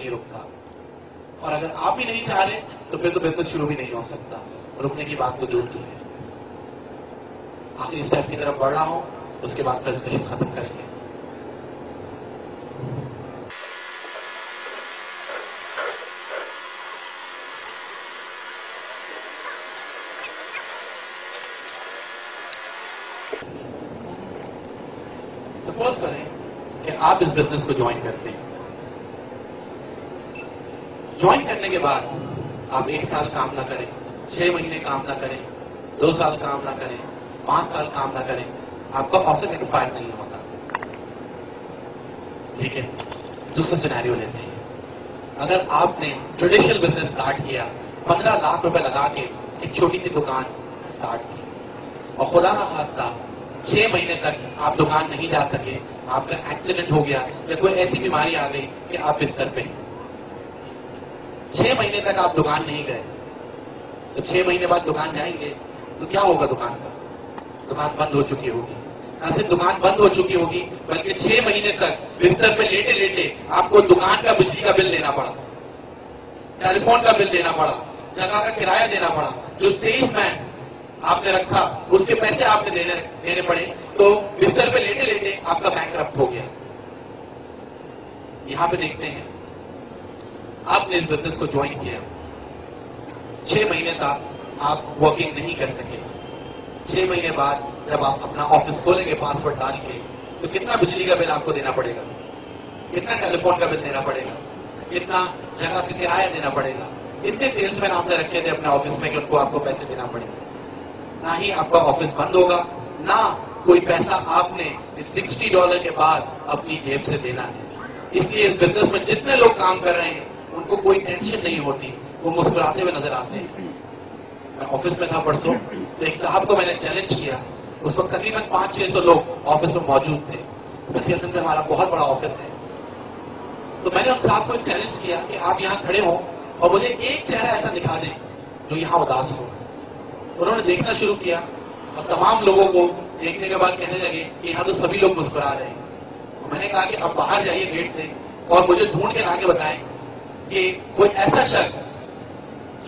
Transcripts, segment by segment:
नहीं रुकता, और अगर आप भी नहीं चाह रहे तो फिर तो बिजनेस शुरू भी नहीं हो सकता। रुकने की बात तो दूर की है। आखिरी स्टेप की तरफ बढ़ रहा हूं, उसके बाद प्रेजेंटेशन खत्म करेंगे। सपोज करें कि आप इस बिजनेस को ज्वाइन करते हैं। ज्वाइन करने के बाद आप 1 साल काम ना करें, 6 महीने काम ना करें, 2 साल काम ना करें, 5 साल काम ना करें, आपका ऑफिस एक्सपायर नहीं होता। ठीक है, दूसरा सिनेरियो लेते हैं। अगर आपने ट्रेडिशनल बिजनेस स्टार्ट किया, 15 लाख रुपए लगा के एक छोटी सी दुकान स्टार्ट की, और खुदा ना खास्ता 6 महीने तक आप दुकान नहीं जा सके, आपका एक्सीडेंट हो गया या कोई ऐसी बीमारी आ गई कि आप बिस्तर पे हैं, 6 महीने तक आप दुकान नहीं गए, तो 6 महीने बाद दुकान जाएंगे तो क्या होगा? दुकान का दुकान बंद हो चुकी होगी। ना सिर्फ दुकान बंद हो चुकी होगी, बल्कि 6 महीने तक बिस्तर पे लेटे लेटे आपको दुकान का बिजली का बिल देना पड़ा, टेलीफोन का बिल देना पड़ा, जगह का किराया देना पड़ा, जो सेल्समैन आपने रखा उसके पैसे आपने देने पड़े, तो बिस्तर पे लेटे लेटे आपका बैंकरप्ट हो गया। यहां पे देखते हैं, आपने इस बिजनेस को ज्वाइन किया, 6 महीने तक आप वर्किंग नहीं कर सके। 6 महीने बाद जब आप अपना ऑफिस खोलेंगे पासवर्ड डाल के, तो कितना बिजली का बिल आपको देना पड़ेगा, कितना टेलीफोन का बिल देना पड़ेगा, कितना जगह का किराया देना पड़ेगा, कितने सेल्समैन आपने रखे थे अपने ऑफिस में कि उनको आपको पैसे देना पड़ेगा। ना ही आपका ऑफिस बंद होगा, ना कोई पैसा आपने इस $60 के बाद अपनी जेब से देना है। इसलिए इस बिजनेस में जितने लोग काम कर रहे हैं उनको कोई टेंशन नहीं होती, वो मुस्कुराते हुए नजर आते हैं। मैं ऑफिस में था परसों, तो एक साहब को मैंने चैलेंज किया। उस वक्त तकरीबन 500-600 लोग ऑफिस में मौजूद थे। बसिया में हमारा बहुत बड़ा ऑफिस है। तो मैंने उस साहब को एक चैलेंज किया कि आप यहाँ खड़े हो और मुझे एक चेहरा ऐसा दिखा दें जो यहाँ उदास हो। उन्होंने देखना शुरू किया और तमाम लोगों को देखने के बाद कहने लगे कि यहाँ तो सभी लोग मुस्कुरा रहे हैं। मैंने कहा कि अब बाहर जाइए गेट से और मुझे ढूंढ के ला के बताएं कि कोई ऐसा शख्स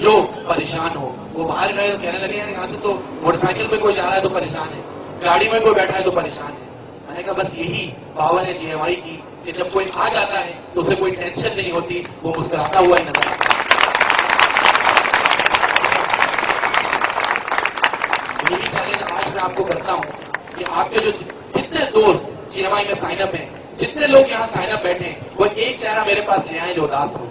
जो परेशान हो। वो बाहर गए तो कहने लगे यहाँ से तो मोटरसाइकिल पे कोई जा रहा है तो परेशान है, गाड़ी में कोई बैठा है तो परेशान है। मैंने कहा बस यही पावर है GMI की कि जब कोई आ जाता है तो उसे कोई टेंशन नहीं होती, वो मुस्कुराता हुआ ही नजर आता है। यही चैलेंज आज मैं आपको करता हूं कि आपके जो जितने दोस्त GMI में साइन अप हैं, जितने लोग यहाँ साइन अप बैठे हैं, वो एक चेहरा मेरे पास ले आए जो उदास हो।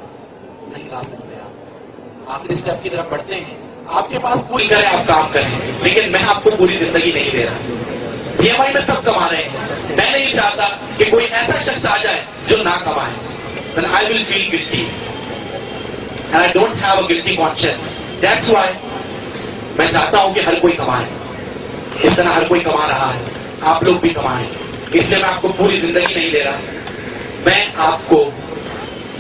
नहीं ला सकते आप। आखिरी स्टेप की तरफ बढ़ते हैं। आपके पास पूरी करें, आप काम करें, लेकिन मैं आपको पूरी जिंदगी नहीं दे रहा। GMI में सब कमा रहे हैं, मैं नहीं चाहता कि कोई ऐसा शख्स आ जाए जो ना कमाए। Then I will feel guilty and I don't have a guilty conscience. That's why मैं चाहता हूं कि हर कोई कमाए, इस तरह हर कोई कमा रहा है, आप लोग भी कमाएं। इसलिए मैं आपको पूरी जिंदगी नहीं दे रहा, मैं आपको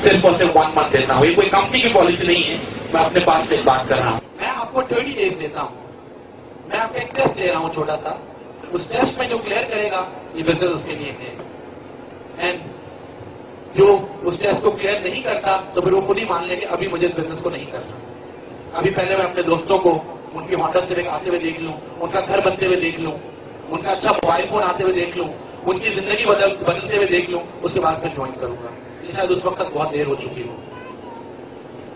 सिर्फ और सिर्फ 1 मंथ देता हूं। ये कोई कंपनी की पॉलिसी नहीं है, मैं अपने पास से बात कर रहा हूं। मैं आपको 30 डेज देता हूं। मैं आपको एक टेस्ट दे रहा हूं छोटा सा, उस टेस्ट में जो क्लियर करेगा ये बिजनेस उसके लिए है। एंड जो उस टेस्ट को क्लियर नहीं करता तो फिर वो खुद ही मान ले कि अभी मुझे इस बिजनेस को नहीं करना। अभी पहले मैं अपने दोस्तों को उनकी होंडा सिविक आते हुए देख लूं, उनका घर बनते हुए देख लूं, उनका अच्छा मोबाइल फोन आते हुए देख लूं, उनकी जिंदगी बदलते हुए देख लूं, उसके बाद फिर ज्वाइन करूंगा। ये शायद उस वक्त तक बहुत देर हो चुकी हो।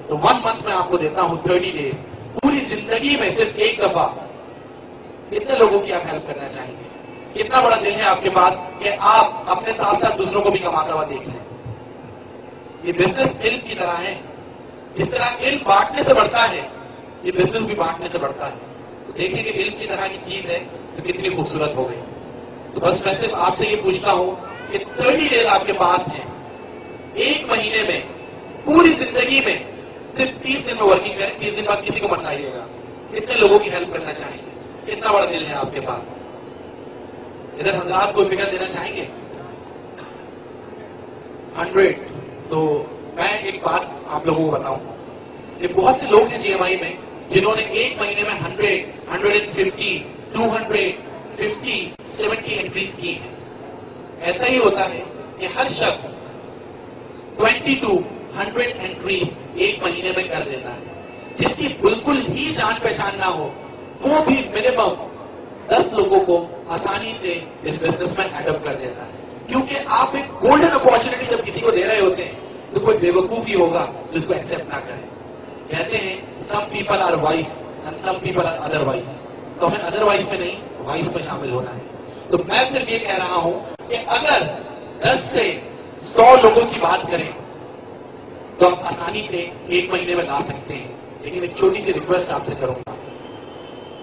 तो 1 मंथ में आपको देता हूं, 30 डेज। पूरी जिंदगी में सिर्फ एक दफा कितने लोगों की आप हेल्प करना चाहेंगे? कितना बड़ा दिल है आपके पास कि आप अपने साथ साथ दूसरों को भी कमाता हुआ देख लें? ये बिजनेस इल्म की तरह है। इस तरह इल्म बांटने से बढ़ता है, ये बिजनेस भी बांटने से बढ़ता है। तो देखिए कि इल्म की तरह की चीज है तो कितनी खूबसूरत हो गई। तो बस मैं सिर्फ आपसे ये पूछता हूं कि 30 डेज आपके पास है, 1 महीने में, पूरी जिंदगी में सिर्फ 30 दिन में वर्किंग करें, 30 दिन बाद किसी को मत चाहिएगा। कितने लोगों की हेल्प करना चाहेंगे? कितना बड़ा दिल है आपके पास? इधर हजरात कोई फिगर देना चाहेंगे? 100। तो मैं एक बात आप लोगों को बताऊं कि बहुत से लोग हैं GMI में जिन्होंने 1 महीने में 100, 150, 200, 50, 70 एंट्रीज की है। ऐसा ही होता है कि हर शख्स 22 100 एंट्रीज एक महीने में कर देता है। जिसकी बिल्कुल ही जान पहचान ना हो वो भी मिनिमम 10 लोगों को आसानी से इस बिजनेस में एडप्ट कर देता है। क्योंकि आप एक गोल्डन अपॉर्चुनिटी जब किसी को दे रहे होते हैं तो कोई बेवकूफ ही होगा जो इसको एक्सेप्ट ना करे। कहते हैं some people are wise and some people are otherwise, तो हमें अदरवाइज में नहीं वाइज में शामिल होना है। तो मैं सिर्फ ये कह रहा हूं कि अगर 10 से 100 लोगों की बात करें तो आप आसानी से एक महीने में ला सकते हैं। लेकिन एक छोटी सी रिक्वेस्ट आपसे करूंगा,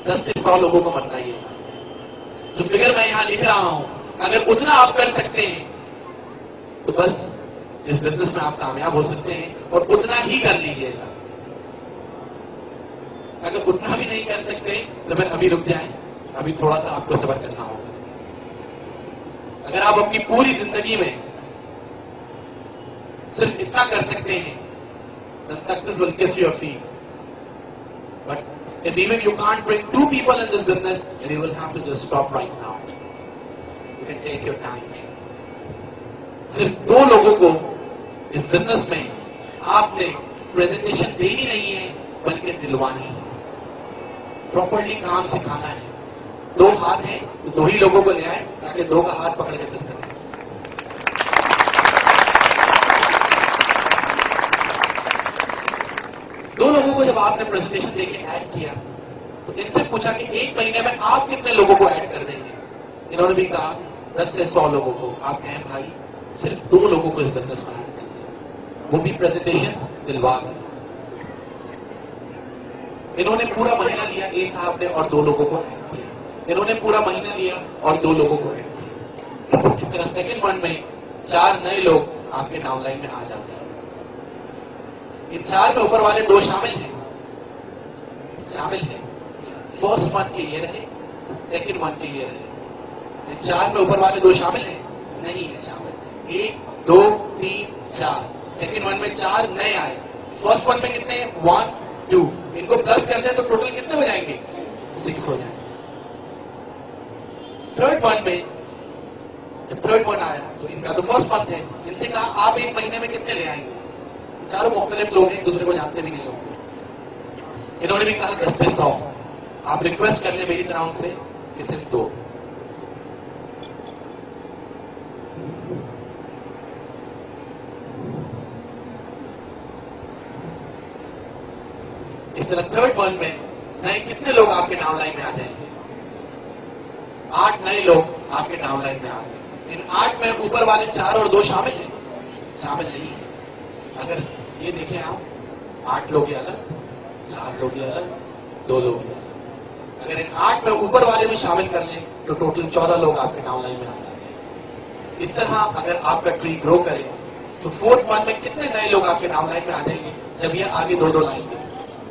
10 से 100 लोगों को मत लाइएगा। जो फिगर मैं यहां लिख रहा हूं, अगर उतना आप कर सकते हैं तो बस इस बिजनेस में आप कामयाब हो सकते हैं, और उतना ही कर लीजिएगा। अगर उतना भी नहीं कर सकते तो फिर अभी रुक जाएं, अभी थोड़ा सा आपको सब्र करना होगा। अगर आप अपनी पूरी जिंदगी में सिर्फ इतना कर सकते हैं then success will kiss your feet. But if even you can't bring 2 people in this business, then you will have to just stop right now. You can take your time. सिर्फ 2 लोगों को इस बिजनेस में आपने presentation देनी नहीं है बल्कि दिलवानी है। प्रॉपर्ली काम सिखाना है। 2 हाथ हैं तो 2 ही लोगों को ले आए ताकि 2 का हाथ पकड़ के चल सके। लोगों को जब आपने प्रेजेंटेशन देके ऐड किया तो इनसे पूछा कि एक महीने में आप कितने लोगों को ऐड कर देंगे। इन्होंने भी कहा 10 से 100 लोगों को। आप कहें भाई सिर्फ 2 लोगों को इस बिजनेस में ऐड कर दें, वो भी प्रेजेंटेशन दिलवा दें। इन्होंने पूरा महीना लिया, एक साहब ने, और 2 लोगों को ऐड किया। इन्होंने पूरा महीना लिया और 2 लोगों को ऐड किया। इस तरह सेकेंड मंथ में 4 नए लोग आपके डाउनलाइन में आ जाते हैं। इन 4 में ऊपर वाले 2 शामिल हैं। फर्स्ट मंथ के ये रहे, सेकेंड मंथ के ये रहे। इन 4 में ऊपर वाले 2 शामिल हैं? नहीं है शामिल। 1 2 3 4। सेकेंड मंथ में 4 नए आए। फर्स्ट मंथ में कितने हैं? 1 2। इनको प्लस कर दें तो टोटल कितने हो जाएंगे? 6 हो जाएंगे। थर्ड मंथ में जब थर्ड मंथ आया तो इनका तो फर्स्ट मंथ है। इनसे कहा आप एक महीने में कितने ले आएंगे? चारों मुख्तलिफ लोग हैं, एक दूसरे को जानते भी नहीं होंगे। इन्होंने भी कहा 10 से 100। आप रिक्वेस्ट कर ले मेरी तरफ से कि सिर्फ 2। इस तरह थर्ड मंथ में नए कितने लोग आपके डाउनलाइन में आ जाएंगे? 8 नए लोग आपके डाउनलाइन में आ गए। इन 8 में ऊपर वाले 4 और 2 शामिल हैं? शामिल नहीं है। अगर ये देखें आप, 8 लोग ये अलग, 4 लोग ये अलग, 2 लोग ये अलग। अगर इन 8 में ऊपर वाले भी शामिल कर लें तो टोटल 14 लोग आपके डाउनलाइन में आ जाते हैं। इस तरह अगर आपका ट्री ग्रो करे तो फोर्थ मंथ में कितने नए लोग आपके डाउनलाइन में आ जाएंगे? जब ये आगे 2 लाएंगे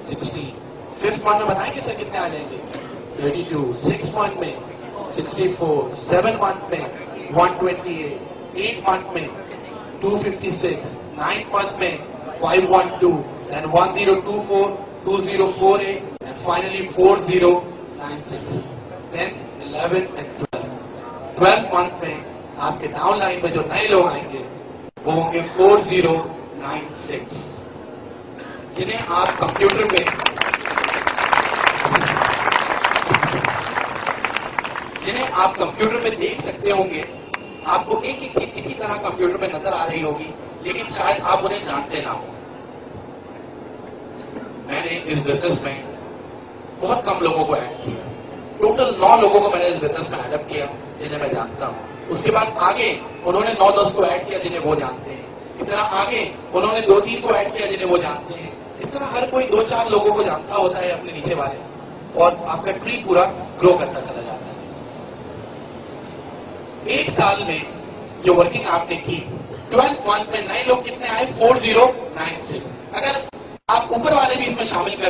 60। फिफ्थ मंथ में बताएंगे सर कितने आ जाएंगे? 32। 6 मंथ में 64। 7 मंथ में 128। 8 मंथ में 256। 9 month में 512, then 1024, 2048, and finally 4096, then 11 and 12. 12 month में आपके डाउनलाइन में जो नए लोग आएंगे वो होंगे 4096, जिन्हें आप कंप्यूटर पे देख सकते होंगे। आपको एक एक चीज इसी तरह कंप्यूटर पे नजर आ रही होगी, लेकिन शायद आप उन्हें जानते ना हो। मैंने इस बिजनेस में बहुत कम लोगों को ऐड किया। टोटल 9 लोगों को मैंने इस बिजनेस में एडअप किया जिन्हें मैं जानता हूं। उसके बाद आगे उन्होंने 9-10 को ऐड किया जिन्हें वो जानते हैं। इस तरह आगे उन्होंने 2-3 को ऐड किया जिन्हें वो जानते हैं। इस तरह हर कोई 2-4 लोगों को जानता होता है अपने नीचे वाले, और आपका ट्री पूरा ग्रो करता चला जाता है। एक साल में जो वर्किंग आपने की, 12 मंथ में नए लोग कितने आए? 4096। अगर आप ऊपर वाले भी इसमें शामिल कर